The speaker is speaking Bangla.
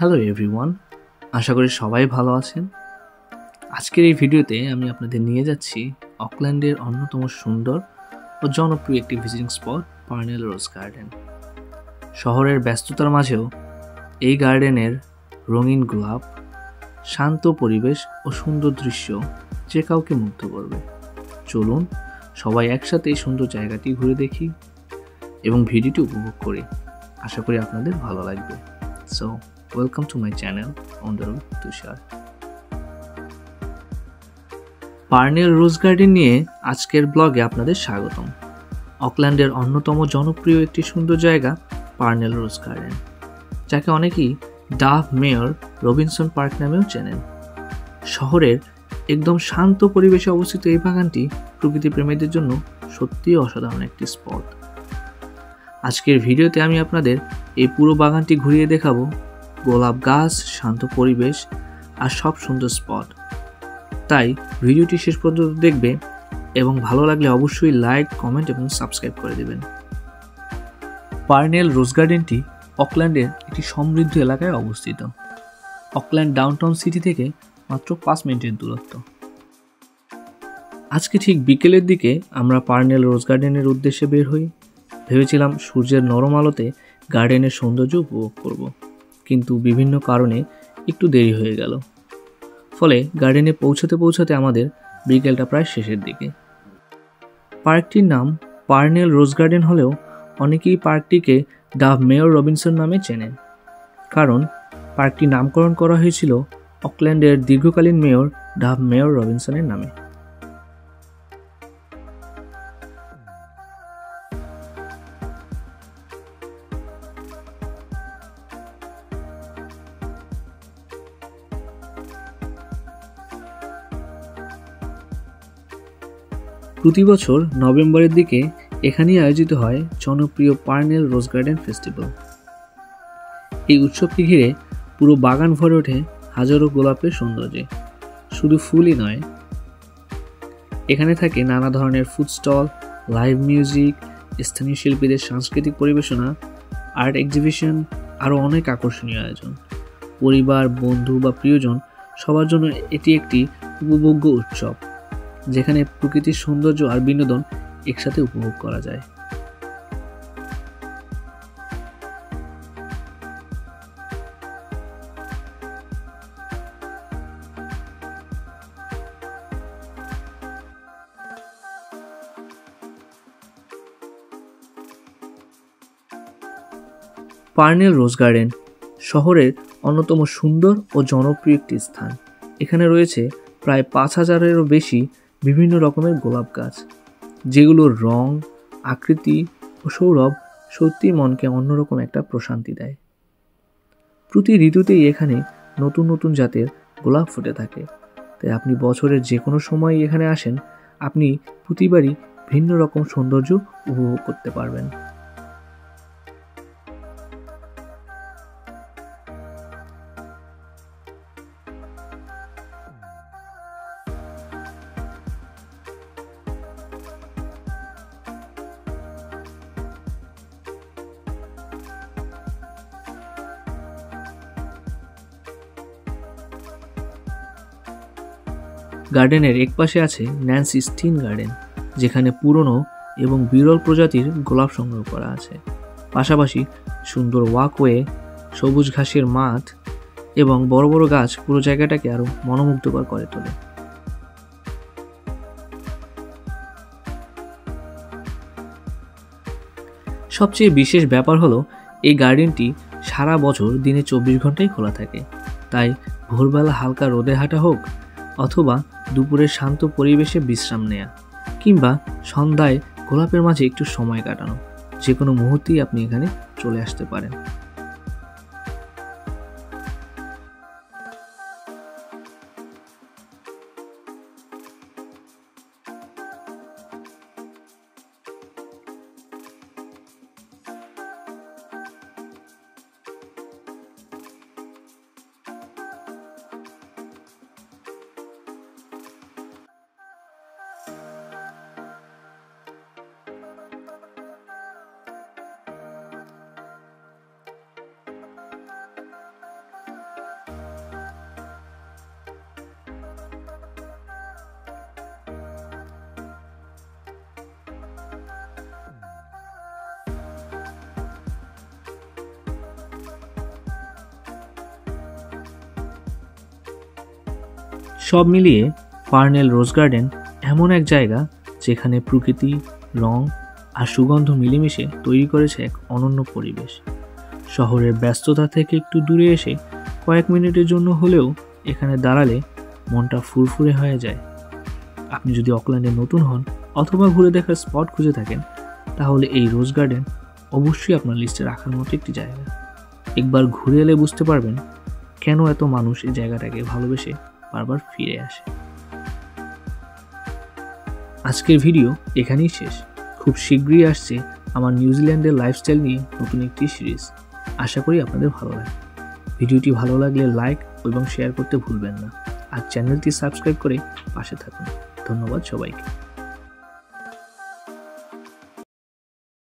হ্যালো এভরিওয়ান, আশা করি সবাই ভালো আছেন। আজকের এই ভিডিওতে আমি আপনাদের নিয়ে যাচ্ছি অকল্যান্ডের অন্যতম সুন্দর ও জনপ্রিয় একটি ভিজিটিং স্পট পার্নেল রোজ গার্ডেন। শহরের ব্যস্ততার মাঝেও এই গার্ডেনের রঙিন গোলাপ, শান্ত পরিবেশ ও সুন্দর দৃশ্য যে কাউকে মুগ্ধ করবে। চলুন সবাই একসাথে এই সুন্দর জায়গাটি ঘুরে দেখি এবং ভিডিওটি উপভোগ করি। আশা করি আপনাদের ভালো লাগবে। So welcome to my channel on the road to Tushar. Parnell rose garden নিয়ে আজকের ব্লগে আপনাদের স্বাগতম। অকল্যান্ডের অন্যতম জনপ্রিয় একটি সুন্দর জায়গা পার্নেল রোজ গার্ডেন, যাকে অনেকেই ডাভ মেয়র রবিনসন পার্ক নামেও চেনেন। শহরের একদম শান্ত পরিবেশে অবস্থিত এই বাগানটি প্রকৃতি প্রেমীদের জন্য সত্যিই অসাধারণ একটি স্পট। আজকের ভিডিওতে আমি আপনাদের এই পুরো বাগানটি ঘুরিয়ে দেখাবো। গোলাপ গাছ, শান্ত পরিবেশ আর সব সুন্দর স্পট। তাই ভিডিওটি শেষ পর্যন্ত দেখবে এবং ভালো লাগলে অবশ্যই লাইক, কমেন্ট এবং সাবস্ক্রাইব করে দেবেন। পার্নেল রোজ গার্ডেনটি অকল্যান্ডের একটি সমৃদ্ধ এলাকায় অবস্থিত। অকল্যান্ড ডাউনটাউন সিটি থেকে মাত্র 5 মিনিটের দূরত্ব। আজকে ঠিক বিকেলের দিকে আমরা পার্নেল রোজ গার্ডেনের উদ্দেশ্যে বের হই। ভেবেছিলাম সূর্যের নরম আলোতে গার্ডেনের সৌন্দর্য উপভোগ করব, কিন্তু বিভিন্ন কারণে একটু দেরি হয়ে গেল। ফলে গার্ডেনে পৌঁছাতে আমাদের বিকেলটা প্রায় শেষের দিকে। পার্কটির নাম পার্নেল রোজ গার্ডেন হলেও অনেকেই পার্কটিকে ডাভ মেয়র রবিনসন নামে চেনেন, কারণ পার্কটির নামকরণ করা হয়েছিল অকল্যান্ডের দীর্ঘকালীন মেয়র ডাভ মেয়র রবিনসনের নামে। প্রতি বছর নভেম্বরের দিকে এখানেই আয়োজিত হয় জনপ্রিয় পার্নেল রোজ গার্ডেন ফেস্টিভ্যাল। এই উৎসবকে ঘিরে পুরো বাগান ভরে ওঠে হাজারো গোলাপের সৌন্দর্যে। শুধু ফুলই নয়, এখানে থাকে নানা ধরনের ফুড স্টল, লাইভ মিউজিক, স্থানীয় শিল্পীদের সাংস্কৃতিক পরিবেশনা, আর্ট এক্সিবিশন, আরও অনেক আকর্ষণীয় আয়োজন। পরিবার, বন্ধু বা প্রিয়জন সবার জন্য এটি একটি উপভোগ্য উৎসব, যেখানে প্রকৃতির সৌন্দর্য আর বিনোদন একসাথে উপভোগ করা যায়। পার্নেল রোজ গার্ডেন শহরের অন্যতম সুন্দর ও জনপ্রিয় একটি স্থান। এখানে রয়েছে প্রায় 5,000-এরও বেশি বিভিন্ন রকমের গোলাপ গাছ, যেগুলোর রং, আকৃতি ও সৌরভ সত্যি মনকে অন্যরকম একটা প্রশান্তি দেয়। প্রতি ঋতুতেই এখানে নতুন নতুন জাতের গোলাপ ফুটে থাকে, তাই আপনি বছরের যে কোনো সময় এখানে আসেন, আপনি প্রতিবারই ভিন্ন রকম সৌন্দর্য উপভোগ করতে পারবেন। গার্ডেনের একপাশে আছে ন্যান্সি স্টিন গার্ডেন, যেখানে পুরনো এবং বিরল প্রজাতির গোলাপ সংগ্রহ করা আছে। পাশাপাশি সুন্দর ওয়াকওয়ে, সবুজ ঘাসের মাঠ এবং বড় বড় গাছ পুরো জায়গাটাকে আরো মনোমুগ্ধকর করে তোলে। সবচেয়ে বিশেষ ব্যাপার হলো এই গার্ডেনটি সারা বছর দিনে 24 ঘন্টাই খোলা থাকে। তাই ভোরবেলা হালকা রোদে হাঁটা হোক, অথবা দুপুরের শান্ত পরিবেশে বিশ্রাম নেয়া, কিংবা সন্ধ্যায় গোলাপের মাঝে একটু সময় কাটানো, যে কোনো মুহূর্তেই আপনি এখানে চলে আসতে পারেন। সব মিলিয়ে পার্নেল রোজ গার্ডেন এমন এক জায়গা যেখানে প্রকৃতি, রং আর সুগন্ধ মিলেমিশে তৈরি করেছে এক অনন্য পরিবেশ। শহরের ব্যস্ততা থেকে একটু দূরে এসে কয়েক মিনিটের জন্য হলেও এখানে দাঁড়ালে মনটা ফুরফুরে হয়ে যায়। আপনি যদি অকল্যান্ডে নতুন হন অথবা ঘুরে দেখার স্পট খুঁজে থাকেন, তাহলে এই রোজ গার্ডেন অবশ্যই আপনার লিস্টে রাখার মতো একটি জায়গা। একবার ঘুরে এলে বুঝতে পারবেন কেন এত মানুষ এই জায়গাটাকে ভালোবেসে বারবার ফিরে আসে। আজকের ভিডিও এখানেই শেষ। খুব শীঘ্রই আসছে আমার নিউজিল্যান্ডের লাইফস্টাইল নিয়ে নতুন একটি সিরিজ। আশা করি আপনাদের ভালো লাগে। ভিডিওটি ভালো লাগলে লাইক এবং শেয়ার করতে ভুলবেন না, আর চ্যানেলটি সাবস্ক্রাইব করে পাশে থাকুন। ধন্যবাদ সবাইকে।